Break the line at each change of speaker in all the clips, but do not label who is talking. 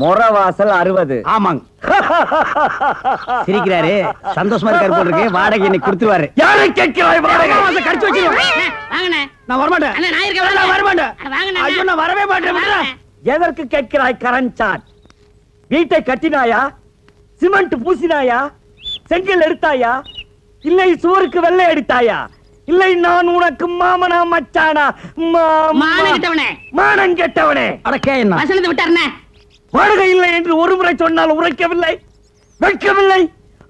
முறவாசல் 60.
ஆமாங்க. சிரிக்கிறாரு, சந்தோஷமா இருக்காரு போல இருக்கு. வாடகை இன்னைக்கு கொடுத்துருவாரு.
யாரை கேட்கிறாய் வாடகை?
கடிச்சு வச்சிருவேன்.
வாங்கண்ணே.
நான் வரமாட்டேன்.
அண்ணா, நான் இருக்கேன்.
நான் வரமாட்டேன்.
வாங்கண்ணே.
ஐயோ, நான் வரவே மாட்டேன். விடுடா.
எதற்கு கேட்கிறாய் கரஞ்சான்? வீட்டை கட்டினாயா? சிமெண்ட் பூசினாயா? செங்கல் எடுத்தாயா? இல்லை சுவருக்கு வெள்ளை அடித்தாயா? இல்லை நான் உனக்கு மாமனா மச்சானா?
மானம் கெட்டவனே.
மானம் கெட்டவனே.
அடக்கே என்ன?
வசனத்தை விட்டாருண்ணே.
வாடகை இல்லை என்று ஒரு முறை சொன்னால் உரைக்கவில்லை, வைக்கவில்லை.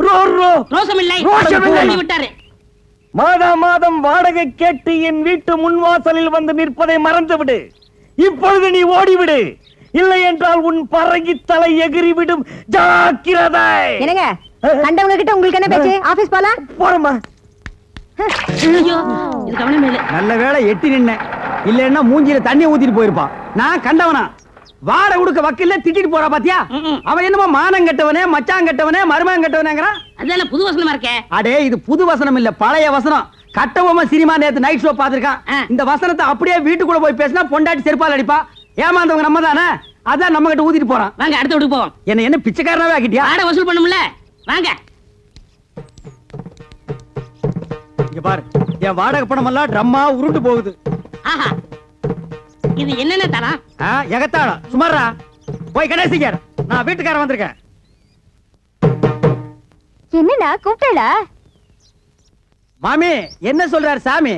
ரோசமில்லை.
ரோஷமில்லை.
விட்டாரு.
மாதம் வாடகை கேட்டு என் வீட்டு முன்வாசலில் வந்து நிற்பதை மறந்துவிடு. இப்பொழுது நீ ஓடிவிடு, இல்லை என்றால் உன் பறகி தலை எகிறிவிடும். ஜாக்கிரதை.
என்னங்க கண்டவங்க கிட்ட உங்களுக்கு என்ன பேச்சு? ஆபீஸ் போலாம்.
போறமா.
ஐயோ, இது கவனமே இல்ல.
நல்ல வேளை எட்டி நின்ன, இல்லன்னா மூஞ்சில தண்ணி ஊத்திட்டு போயிருப்பான். நான் கண்டவனா? வாடகை கொடுக்க வக்கீல்ல திட்டிட்டு போறா பாத்தியா? அவன் என்னமோ மானம் கெட்டவனே, மச்சான் கெட்டவனே, மருமகன் கெட்டவனேங்கறான்.
அதெல்லாம் புது வசனமா இருக்கே.
அடே, இது புது வசனம் இல்ல, பழைய வசனம். கட்டபொம்மை சினிமா நேத்து நைட் ஷோ பாத்துருக்கான். இந்த வசனத்தை அப்படியே வீட்டுக்குள்ள போய் பேசினா பொண்டாட்டி செருப்பால் அடிப்பா. ஏமாந்தவங்க நம்ம தானே, அதான் நம்ம கிட்ட ஊத்திட்டு போறான்.
வாங்க அடுத்த வீட்டுக்கு போவோம்.
என்ன பிச்சைக்காரனாவே ஆக்கிட்டியா?
வாடகை வசூல் பண்ணும்ல, வாங்க.
இங்க பாரு, என் வாடகை பணம் எல்லாம் ட்ரம்மா உருண்டு போகுது.
ஆஹா, இது என்னென்ன தரா?
எகத்தாளம் சுமாரா. போய் கணேசிக்கார், நான் வீட்டுக்காரன் வந்திருக்கேன்.
என்னண்ணா கூப்பிட்டா?
மாமி என்ன சொல்றாரு சாமி?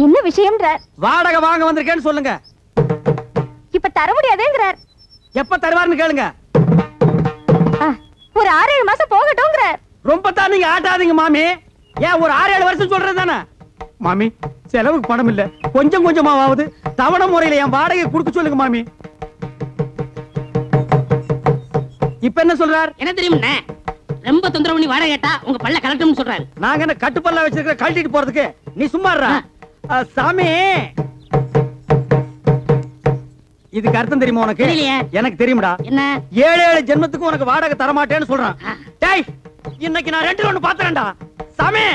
என்ன விஷயம்ன்றார்?
வாடகை வாங்க வந்திருக்கேன்னு சொல்லுங்க.
இப்ப தர முடியாதுங்கிறார்.
எப்ப தருவாருன்னு கேளுங்க.
ஒரு 6-7 மாசம் போகட்டும்ங்கிறார்.
ரொம்ப தான் நீங்க ஆட்டாதீங்க மாமி. ஏன் ஒரு 6-7 வருஷம் சொல்றது தானே மாமி? செலவுக்கு பணம் இல்ல, கொஞ்சம் கொஞ்சமாவது தவணை முறையில என் வாடகை கொடுக்க சொல்லுங்க மாமி. இப்ப என்ன சொல்றார்?
என்ன தெரியும்ண்ணே, ரொம்ப தொந்தரவு பண்ணி வாடகை கேட்டா உங்க பல்ல கலட்டணும்னு சொல்றாரு.
நாங்க என்ன கட்டுப்பல்ல வச்சிருக்க கழட்டிட்டு போறதுக்கு? நீ சும்மாறா சாமி. இதுக்கு அர்த்தம் தெரியுமா உனக்கு?
தெரியலையே.
எனக்கு தெரியும்டா.
என்ன?
7 ஜென்மத்துக்கு உனக்கு வாடகை தர மாட்டேன்னு சொல்றான். டேய், இன்னைக்கு நான் 2 ஒண்ணு பாத்துறேன்டா சாமி.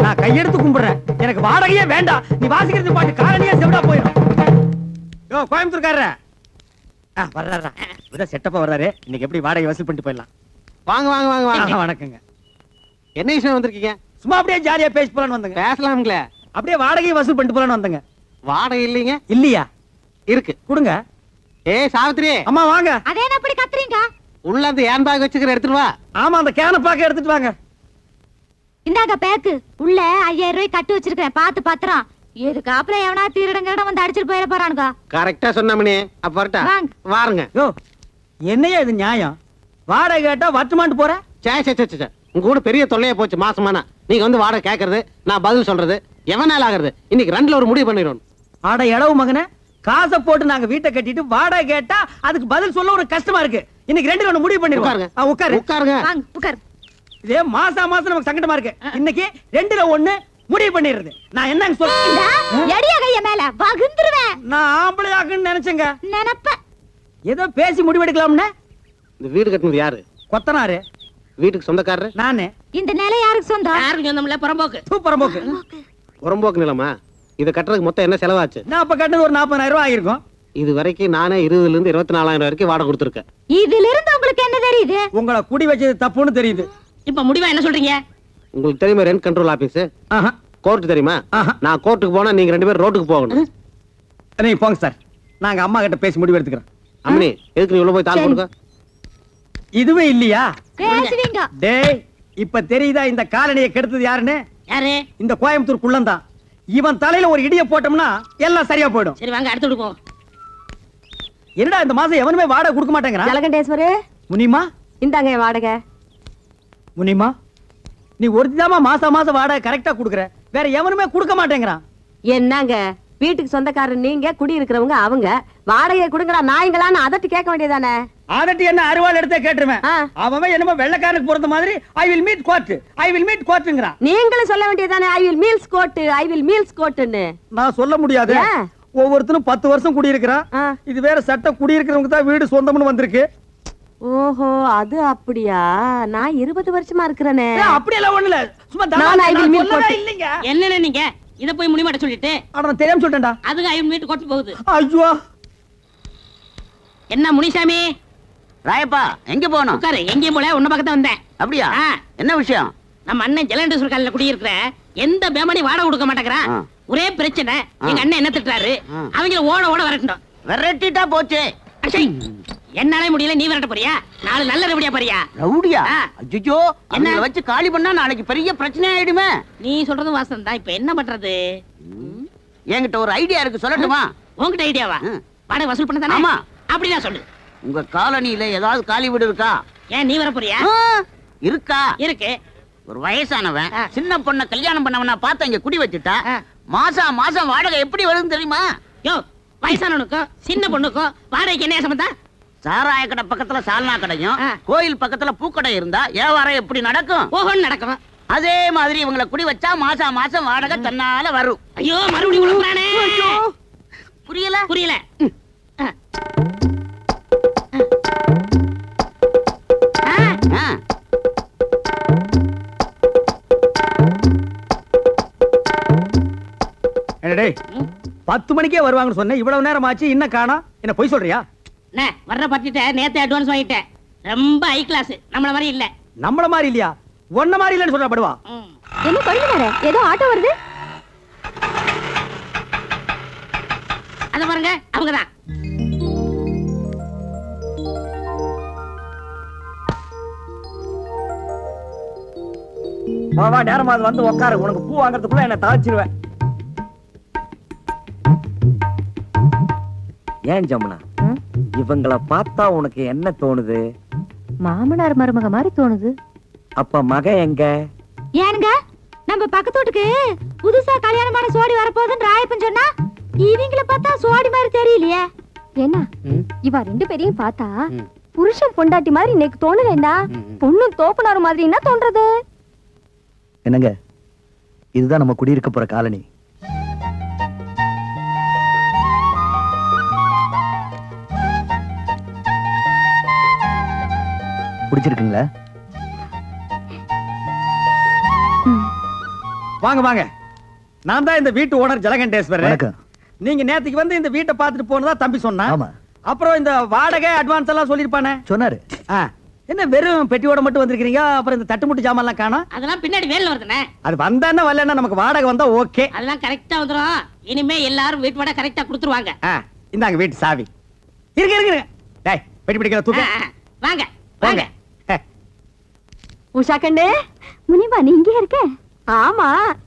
நான் கையெடுத்து கும்பிடுறேன், எனக்கு வாடகையே வேண்டாம். நீ வாசிக்கிறது பாட்டு காரணியா செவிடா போயிடும். யோ கோயம்புத்தூர்காரரே, வர்றாரா? விட செட்டப்பா வர்றாரு. இன்னைக்கு எப்படி வாடகை வசூல் பண்ணிட்டு போயிடலாம்.
வாங்க வாங்க வாங்க வாங்க.
வணக்கங்க.
என்ன விஷயம் வந்திருக்கீங்க?
சும்மா அப்படியே ஜாலியா பேசி போலான்னு வந்தங்க.
பேசலாம்ங்களே.
அப்படியே வாடகை வசூல் பண்ணிட்டு போலான்னு வந்தங்க.
வாடகை இல்லைங்க.
இல்லையா?
இருக்கு,
கொடுங்க.
ஏய் சாவித்ரி,
அம்மா வாங்க.
அதே என்ன அப்படி கத்துறீங்க?
உள்ள அந்த ஹேண்ட் பேக் வச்சுக்கிற எடுத்துட்டு வா.
ஆமா, அந்த கேன பாக்க எடுத்துட்டு வாங்க.
இந்தாங்க பேக்கு. உள்ள 5000 ரூபாய் கட்டு வச்சிருக்கேன், பாத்து பத்திரம். எதுக்கு அப்புறம் எவனா திருடங்கட வந்து அடிச்சிட்டு போயிட போறானுங்க.
கரெக்டா சொன்னமணி. அப்ப வரட்டா?
வாங்க.
வாருங்க.
யோ, என்னையா இது நியாயம்? வாடகை கேட்டா வட்டுமாட்டு போற?
சே சே சே சே, உங்க கூட பெரிய தொல்லையா போச்சு மாசமானா. நீங்க வந்து வாடகை கேக்குறது, நான் பதில் சொல்றது, எவனால ஆகுறது? இன்னைக்கு 2ல ஒரு முடிவு பண்ணிடுவோம்.
ஆட எடவு மகனே, காசை போட்டு நாங்க வீட்டை கட்டிட்டு வாடகை கேட்டா அதுக்கு பதில் சொல்ல ஒரு கஷ்டமா இருக்கு. இன்னைக்கு 2ல ஒண்ணு முடிவு பண்ணிடுவோம்.
உட்காருங்க.
உட்காரு.
உட்காருங்க.
வாங்க உட்கார்.
இதே மாசம் நமக்கு சங்கடமா இருக்கு. இன்னைக்கு 2ல ஒண்ணு முடிவு பண்ணிடுறது. நான் என்னங்க சொல்றேன்?
எடியா கைய மேல வகுந்துருவேன்.
நான் ஆம்பளை ஆக்குன்னு நினைச்சேங்க.
நினைப்ப
ஏதோ பேசி முடிவெடுக்கலாம்னு.
இந்த வீடு கட்டினது யாரு?
கொத்தனாரு.
வீட்டுக்கு சொந்தக்காரரு
நானு.
இந்த நிலை யாருக்கு சொந்தம்?
யாருக்கு சொந்தமில்ல, புறம்போக்கு.
சூப்பரம்போக்கு.
புறம்போக்கு நிலமா? இதை கட்டுறதுக்கு மொத்தம் என்ன செலவாச்சு?
நான் அப்ப கட்டது ஒரு 40,000 ரூபாய் ஆயிருக்கும்.
இது வரைக்கும் நானே 20,000 இருந்து 24,000 வரைக்கும் வாடகை கொடுத்துருக்கேன்.
இதுல இருந்து உங்களுக்கு என்ன தெரியுது?
உங்களை குடி வச்சது தப்புன்னு தெரியுது.
இப்ப முடிவா என்ன சொல்றீங்க?
உங்களுக்கு தெரியுமா ரெண்ட் கண்ட்ரோல் ஆபீஸ்?
ஆஹா.
கோர்ட் தெரியுமா?
ஆஹா.
நான் கோர்ட்டுக்கு போனா நீங்க 2 பேரும் ரோட்டுக்கு போகணும்.
நீங்க போங்க சார், நாங்க அம்மா கிட்ட பேசி முடிவு எடுத்துக்கிறோம்.
அம்மனி, எதுக்கு நீ உள்ள போய் தாள் கொடுக்க?
இதுவே இல்லையா?
பேசுவீங்க.
டேய், இப்ப தெரியுதா இந்த காலனியை கெடுத்தது யாருன்னு?
யாரு?
இந்த கோயம்புத்தூர் குள்ளந்தான். இவன் தலையில ஒரு இடிய போட்டோம்னா எல்லாம் சரியா போயிடும்.
சரி வாங்க அடுத்து விடுவோம்.
என்னடா இந்த மாசம் எவனுமே வாடகை கொடுக்க மாட்டேங்கிறான்?
ஜலகண்டேஸ்வரே,
முனிமா,
இந்தாங்க என் வாடகை.
முனிமா, நீ ஒருத்திதாமா மாசம் வாடகை கரெக்டா குடுக்குற, வேற எவனுமே கொடுக்க மாட்டேங்கிறான்.
என்னங்க வீட்டுக்கு சொந்தக்காரர் நீங்க, குடி இருக்கிறவங்க அவங்க. வாடகை கொடுங்கடா நாய்ங்களான்னு அதட்டி கேட்க வேண்டியதானே?
அதட்டி என்ன அருவாள் எடுத்தே கேட்டுருவேன். அவன் என்னமோ வெள்ளக்காரனுக்கு பொறுத்த மாதிரி I will meet court, I will meet கோர்ட்ங்கறான்.
நீங்களும் சொல்ல வேண்டியதானே I will meals court, I will meals கோர்ட்னு.
நான் சொல்ல முடியாது. ஒவ்வொருத்தரும் 10 வருஷம் குடியிருக்கிறான். இது வேற சட்டம், குடியிருக்கிறவங்க தான் வீடு சொந்தம்னு வந்திருக்கு.
ஓஹோ, அது அப்படியா? நான் 20 வருஷமா இருக்கிறேனே.
அப்படி எல்லாம் ஒண்ணு இல்ல, சும்மா
நான் I will meet court.
இல்லங்க.
என்னன்னு நீங்க இத போய் முடிமாட்ட சொல்லிட்டு
அட நான் தெரியாம சொல்லிட்டேன்டா.
அதுக்கு அவன் வீட்டு கொட்டு போகுது.
ஐயோ
என்ன முனிசாமி
ராயப்பா எங்க போகணும்?
உட்காரு. எங்கேயும் போல உன்ன பக்கத்துல வந்தேன்.
அப்படியா?
ஆ.
என்ன விஷயம்?
நம்ம அண்ணன் ஜலண்டேஸ்வர் காலையில குடியிருக்கிற எந்த பேமணி வாடகை கொடுக்க மாட்டேங்கிறான். ஒரே பிரச்சனை. எங்க அண்ணன் என்ன திட்டுறாரு, அவங்கள ஓட ஓட வரட்டணும்.
விரட்டிட்டா போச்சு.
அச்சை, என்னாலே முடியல, நீ விரட்ட போறியா? நாலு நல்ல ரவுடியா போறியா?
ரவுடியா?
ஆ.
அஜ்ஜோ,
என்ன
என்ன வச்சு காலி பண்ணா நாளைக்கு பெரிய பிரச்சனை ஆயிடுமே.
நீ சொல்றதும் வாசம் தான். இப்ப என்ன பண்றது?
என்கிட்ட ஒரு ஐடியா இருக்கு, சொல்லட்டுமா?
உன்கிட்ட ஐடியாவா? வாடகை வசூல் பண்ண தானே?
ஆமா.
அப்படிதான் சொல்லு.
உங்க காலனியில ஏதாவது காலி வீடு இருக்கா?
ஏன் நீ வர போறியா?
இருக்கா?
இருக்கு.
ஒரு வயசானவன் சின்ன பொண்ண கல்யாணம் பண்ணவனா பார்த்து இங்க குடி வச்சுட்டா மாசம் மாசம் வாடகை எப்படி வருதுன்னு தெரியுமா?
யோ, வயசானவனுக்கும் சின்ன பொண்ணுக்கும் வாடகைக்கு என்ன சம்பந்தம்?
சாராய கடை பக்கத்துல சால்னா கடையும் கோயில் பக்கத்துல பூக்கடை இருந்தா வியாபாரம் எப்படி நடக்கும்?
ஓஹோன்னு நடக்கும்.
அதே மாதிரி இவங்களை குடி வச்சா மாசம் மாசம் வாடகை தன்னால வரும்.
ஐயோ, மறுபடியும் உழுவுறானே.
புரியல?
புரியல.
ஆ.
என்னடே 10 மணிக்கே வருவாங்கன்னு சொன்னேன், இவ்வளவு நேரம் ஆச்சு, இன்னும் காணோம். என்ன பொய் சொல்றியா?
அண்ணே, வர்ற பார்ட்டிட்ட நேத்தே அட்வான்ஸ் வாங்கிட்டேன். ரொம்ப ஹை கிளாஸ், நம்மள மாதிரி இல்ல.
நம்மள மாதிரி இல்லையா? ஒன்ன மாதிரி இல்லன்னு சொல்ற படுவா.
என்ன கொள்ளுங்க, ஏதோ ஆட்டோ வருது.
அத பாருங்க, அவங்கதான்.
வா வா, நேரமா வந்து உட்காரு. உனக்கு பூ வாங்குறதுக்குள்ள என்ன தாச்சிருவேன். ஏன் ஜமுனா, இவங்கள பார்த்தா உனக்கு என்ன தோணுது?
மாமனார் மருமக மாதிரி தோணுது.
அப்ப மக எங்க?
ஏனுங்க, நம்ம பக்கத்து வீட்டுக்கு புதுசா கல்யாணமான சோடி வரப்போகுதுன்னு ராயப்பன் சொன்னா, இவங்கள பார்த்தா சோடி மாதிரி தெரியலையே. என்ன இவ ரெண்டு பேரையும் பார்த்தா புருஷன் பொண்டாட்டி மாதிரி இன்னைக்கு தோணலண்டா, பொண்ணு தோப்புனாரு மாதிரி என்ன தோன்றது?
என்னங்க, இதுதான் நம்ம குடியிருக்க போற காலனி. பிடிச்சிருக்குங்களா?
வாங்க வாங்க, நான் தான் இந்த வீட்டு ஓனர் ஜலகண்டேஸ்வரர்.
வணக்கம்.
நீங்க நேத்துக்கு வந்து இந்த வீட்டை பார்த்துட்டு போனதா தம்பி சொன்னா.
ஆமா.
அப்புறம் இந்த வாடகை அட்வான்ஸ் எல்லாம் சொல்லிருப்பானே.
சொன்னாரு.
என்ன வெறும் பெட்டியோட மட்டும் வந்திருக்கீங்க? அப்புறம் இந்த தட்டுமுட்டு ஜாமான் எல்லாம் காணோம்.
அதெல்லாம் பின்னாடி வேலை வருதுண்ணே.
அது வந்தானே வரலன்னா நமக்கு வாடகை வந்தா ஓகே.
அதெல்லாம் கரெக்டா வந்துரும். இனிமே எல்லாரும் வீட்டு வாடகை கரெக்டா கொடுத்துருவாங்க.
இந்தாங்க வீட்டு சாவி. இருக்கு இருக்கு. டேய், பெட்டி பிடிக்கிற தூக்கு.
வாங்க
வாங்க.
உஷா கண்ணு,
முனிமா நீ இங்கே இருக்க?
ஆமா,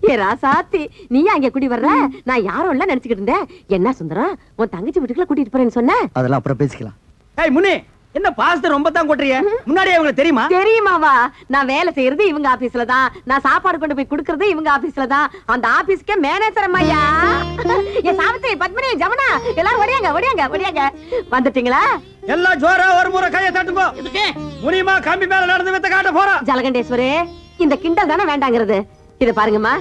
ஏ ராசாத்தி, நீ அங்க குடி வர்ற? நான் யாரும் இல்ல நினைச்சுக்கிட்டு இருந்தேன். என்ன சுந்தரம், உன் தங்கச்சி வீட்டுக்குள்ள கூட்டிட்டு போறேன்னு சொன்ன?
அதெல்லாம் அப்புறம் பேசிக்கலாம்.
ஏய் முனி, என்ன பாஸ்த ரொம்ப தான் கொட்டுறிய? முன்னாடியே உங்களுக்கு தெரியுமா?
தெரியுமாவா? நான் வேலை செய்யறது இவங்க ஆபீஸ்ல தான், நான் சாப்பாடு கொண்டு போய் குடுக்கறது இவங்க ஆபீஸ்ல தான். அந்த ஆபீஸ்க்கே மேனேஜர் அம்மையா. ஏ சாவித்ரி, பத்மினி, ஜமுனா, எல்லாரும் ஓடியாங்க ஓடியாங்க ஓடியாங்க. வந்துட்டீங்களா?
எல்லாம் ஜோரா ஒரு முறை கையை தட்டுங்க.
எதுக்கு?
முனிமா கம்பி மேல நடந்து வித்த காட்ட போறோம்.
ஜலகண்டேஸ்வரே, இந்த கிண்டல் தானே வேண்டாங்கிறது. இத பாருங்கம்மா,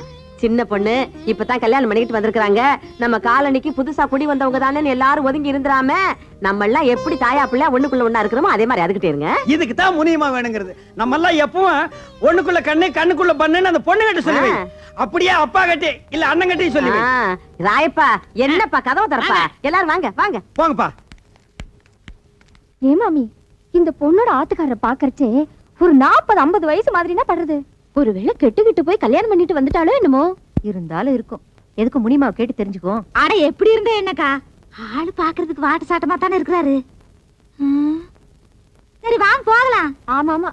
சின்ன பொண்ணு இப்பதான் கல்யாணம் பண்ணிட்டு வந்திருக்காங்க. நம்ம காலனிக்கு புதுசா குடி வந்தவங்க தானே எல்லாரும் ஒதுங்கி இருந்துராம, நம்ம எல்லாம் எப்படி தாயா பிள்ளை ஒண்ணுக்குள்ள ஒண்ணா இருக்கிறோமோ அதே மாதிரி அதுக்கிட்டே இருங்க.
இதுக்கு தான் முனியமா வேணுங்கிறது. நம்ம எல்லாம் எப்பவும் ஒண்ணுக்குள்ள கண்ணு கண்ணுக்குள்ள பண்ணுன்னு அந்த பொண்ணு கிட்ட சொல்லுவே. அப்படியே அப்பா கட்டி இல்ல அண்ணன் கட்டி சொல்லுவே.
ராயப்பா, என்னப்பா கதவு தரப்பா? எல்லாரும் வாங்க வாங்க
போங்கப்பா.
ஏ மாமி, இந்த பொண்ணோட ஆத்துக்காரரை பாக்கறச்சே ஒரு 40-50 வயசு மாதிரினா படுறது. ஒருவேளை கெட்டுக்கிட்டு போய் கல்யாணம் பண்ணிட்டு வந்துட்டாலோ என்னமோ. இருந்தாலும் இருக்கும். எதுக்கு முனிமாவை கேட்டு தெரிஞ்சுக்கோ. அட எப்படி இருந்தே என்னக்கா, ஆளு பாக்குறதுக்கு வாட்டு சாட்டமா தானே இருக்கிறாரு. சரி வாங்க போகலாம். ஆமா ஆமா.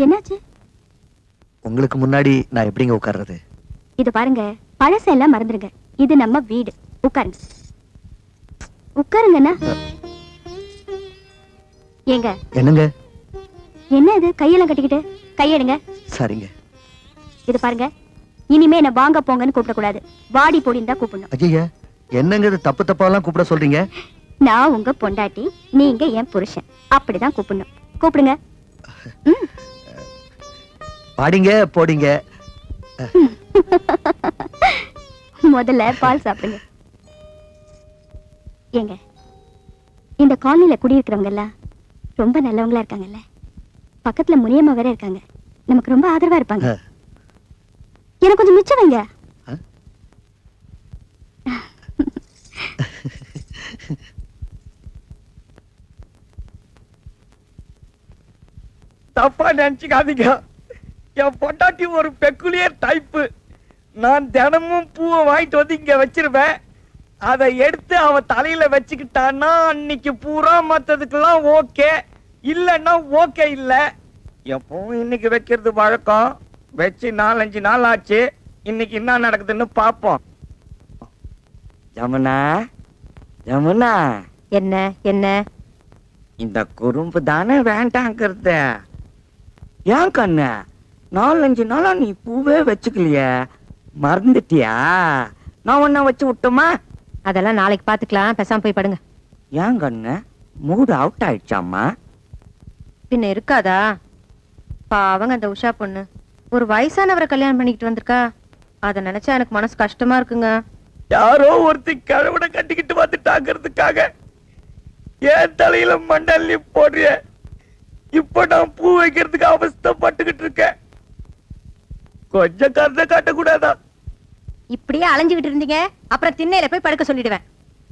என்னாச்சு?
உங்களுக்கு முன்னாடி நான் எப்படிங்க உட்கார்றது?
இது பாருங்க, பழசெல்லாம் மறந்துருங்க. இது நம்ம வீடு. உட்காருங்க உட்காருங்கண்ணா. ஏங்க
என்னங்க?
என்ன இது கையெல்லாம் கட்டிக்கிட்டு? கையெடுங்க.
சரிங்க.
இது பாருங்க, இனிமே என்ன வாங்க போங்கன்னு கூப்பிடக்கூடாது, வாடி பொடின்னு தான் கூப்பிடணும்.
ஐயா, என்னங்க இது தப்பு தப்பாலாம் கூப்பிட சொல்றீங்க?
நான் உங்க பொண்டாட்டி, நீங்க என் புருஷன், அப்படிதான் கூப்பிடணும். கூப்பிடுங்க.
பாடிங்க போடிங்க.
முதல்ல பால் சாப்பிடுங்க. ஏங்க, இந்த காலனில குடியிருக்கிறவங்க எல்லாம் ரொம்ப நல்லவங்களா இருக்காங்கல்ல. பக்கத்துல முனியம்மா வேற இருக்காங்க. நமக்கு ரொம்ப ஆதரவா இருப்பாங்க. எனக்கு கொஞ்சம் மிச்சம் வைங்க.
தப்பா நினைச்சுக்காதீங்க. என் பொண்டாட்டி ஒரு பெக்குலியர் டைப்பு. நான் தினமும் பூவை வாங்கிட்டு வந்து இங்க வச்சிருவேன். அதை எடுத்து அவ தலையில வச்சுக்கிட்டான்னா அன்னைக்கு பூரா மத்ததுக்கெல்லாம் ஓகே, இல்லன்னா ஓகே இல்ல. எப்பவும் இன்னைக்கு வைக்கிறது வழக்கம். வச்சு 4-5 நாள் ஆச்சு. இன்னைக்கு என்ன நடக்குதுன்னு பாப்போம். ஜமுனா, ஜமுனா,
என்ன என்ன
இந்த குறும்பு தானே வேண்டாங்கிறது. ஏன் கண்ணு 4-5 நாளா நீ பூவே வச்சுக்கலையே, மறந்துட்டியா? நான் ஒன்ன வச்சு விட்டுமா?
அதெல்லாம் நாளைக்கு பாத்துக்கலாம். பேசாம போய் படுங்க.
ஏன் கண்ணு மூடு அவுட் ஆயிடுச்சாமா?
பின்ன இருக்காதா? பாவங்க அந்த உஷா பொண்ணு ஒரு வயசானவரை கல்யாணம் பண்ணிக்கிட்டு வந்திருக்கா. அத நினைச்சா எனக்கு மனசு கஷ்டமா இருக்குங்க.
யாரோ ஒருத்தி கிழவனை கட்டிக்கிட்டு வந்துட்டாங்கிறதுக்காக ஏன் தலையில மண்டல்லி போடுறிய? இப்ப நான் பூ வைக்கிறதுக்கு அவஸ்தைப்பட்டுக்கிட்டு இருக்கேன். கொஞ்சம் கருத காட்டக்கூடாதா?
இப்படியே அலைஞ்சுகிட்டு இருந்தீங்க, அப்புறம் திண்ணையில போய் படுக்க சொல்லிடுவேன்.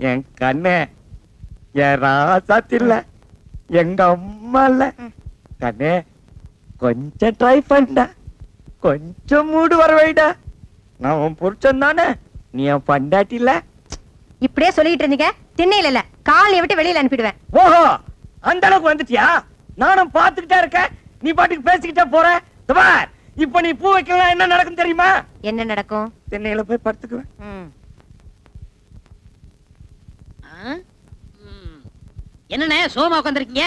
என் கண்ணே, என் ராசாத்தில்ல, எங்க அம்மா இல்ல கண்ணே, கொஞ்சம் ட்ரை பண்ணா, கொஞ்சம் மூடு வர வைடா. நான் உன் புருஷன் தானே, நீ என் பண்டாட்டி இல்ல.
இப்படியே சொல்லிட்டு இருந்தீங்க, திண்ணையில இல்ல காலையை விட்டு வெளியில அனுப்பிடுவேன்.
ஓஹோ, அந்த அளவுக்கு வந்துட்டியா? நானும் பாத்துக்கிட்டே இருக்கேன், நீ பாட்டுக்கு பேசிக்கிட்டே போற. பார், இப்ப நீ பூ வைக்கலாம் என்ன நடக்கும் தெரியுமா?
என்ன நடக்கும்?
திண்ணையில போய் படுத்துக்குவேன்.
என்னண்ணே சோமா உட்காந்துருக்கீங்க?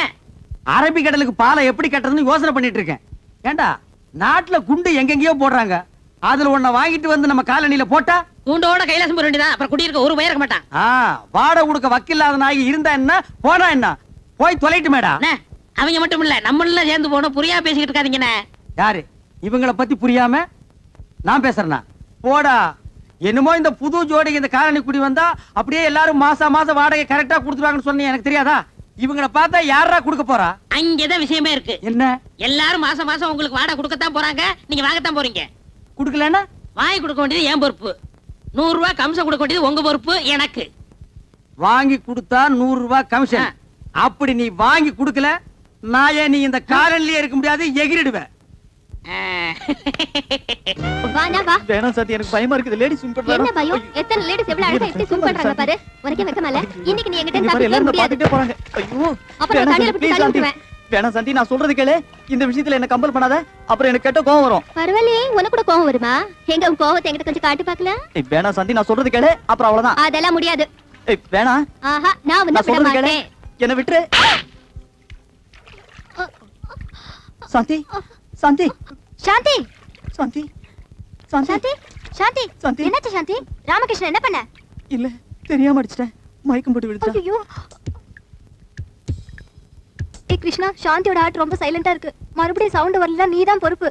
அரபி கடலுக்கு பாலை எப்படி கட்டுறதுன்னு யோசனை பண்ணிட்டு இருக்கேன். ஏண்டா நாட்டுல குண்டு எங்கெங்கயோ போடுறாங்க, அதுல ஒன்ன வாங்கிட்டு வந்து நம்ம காலனில போட்டா
கூண்டோட கைலாசம் போக வேண்டியதான். அப்புறம் குடியிருக்க ஒரு பயிர் இருக்க மாட்டான்.
வாடகை கொடுக்க வக்கில்லாத நாய் இருந்தா என்ன போனா என்ன, போய் தொலைட்டு மேடா.
அவங்க மட்டும் இல்ல நம்மள சேர்ந்து போனோம். புரியா பேசிக்கிட்டு இருக்காதீங்கண்ணே.
யாரு இவங்கள பத்தி புரியாம நான் பேசுறேனா? போடா. என்னமோ இந்த புது ஜோடிக்கு இந்த காலனி குடி வந்தா அப்படியே எல்லாரும் மாசம் வாடகை கரெக்டா கொடுத்துருவாங்கன்னு சொன்னீங்க. எனக்கு தெரியாதா? இவங்களை பார்த்தா யாரா கொடுக்க போறா?
அங்கதான் விஷயமே இருக்கு.
என்ன?
எல்லாரும் மாசம் உங்களுக்கு வாடகை கொடுக்கத்தான் போறாங்க, நீங்க வாங்கத்தான் போறீங்க.
குடுக்கலன்னா
வாங்கி கொடுக்க வேண்டியது என் பொறுப்பு. 100 ரூபாய் கமிஷன் கொடுக்க வேண்டியது உங்க பொறுப்பு. எனக்கு
வாங்கி கொடுத்தா 100 ரூபாய் கமிஷன். அப்படி நீ வாங்கி கொடுக்கல, நான் ஏன் நீ இந்த காலனிலேயே இருக்க முடியாது, எகிரிடுவேன்.
வேணாம் சாத்தி, எனக்கு பயமா இருக்குது. லேடி ஸ்விம் பண்றாங்க.
என்ன பயம்? எத்தனை லேடிஸ் எவ்வளவு அழகா எப்படி ஸ்விம் பண்றாங்க பாரு. உனக்கே வெக்கமல்ல? இன்னைக்கு நீ என்கிட்ட தப்பிக்கவே முடியாது.
பாத்துட்டே போறாங்க. ஐயோ,
அப்புறம் தண்ணில போட்டு தள்ளி விட்டுருவேன்.
வேணாம் சாந்தி, நான் சொல்றது கேளு. இந்த விஷயத்துல என்ன கம்பல் பண்ணாத, அப்புறம் எனக்கு கெட்ட கோவம் வரும்.
பரவாயில்லையே, உனக்கு கூட கோவம் வருமா? எங்க உன் கோவத்தை என்கிட்ட கொஞ்சம் காட்டி பார்க்கலாம்.
வேணாம் சாந்தி, நான் சொல்றது கேளு, அப்புறம் அவ்வளவுதான்.
அதெல்லாம் முடியாது.
வேணாம்.
ஆஹா, நான் வந்து விட மாட்டேன்.
என்ன விட்டுரு சாந்தி. சாந்தி,
சாந்தி,
சாந்தி, சாந்தி,
சாந்தி,
சாந்தி.
என்னாச்சு சாந்தி? ராமகிருஷ்ணன் என்ன பண்ண?
இல்ல, தெரியாம அடிச்சிட்டேன். மயக்கம் போட்டு விழுந்துட்டேன்.
ஐயோ. கிருஷ்ணா, சாந்தியோட ஹார்ட் ரொம்ப சைலண்டா இருக்கு. மறுபடியும் சவுண்ட் வரல, நீதான் பொறுப்பு.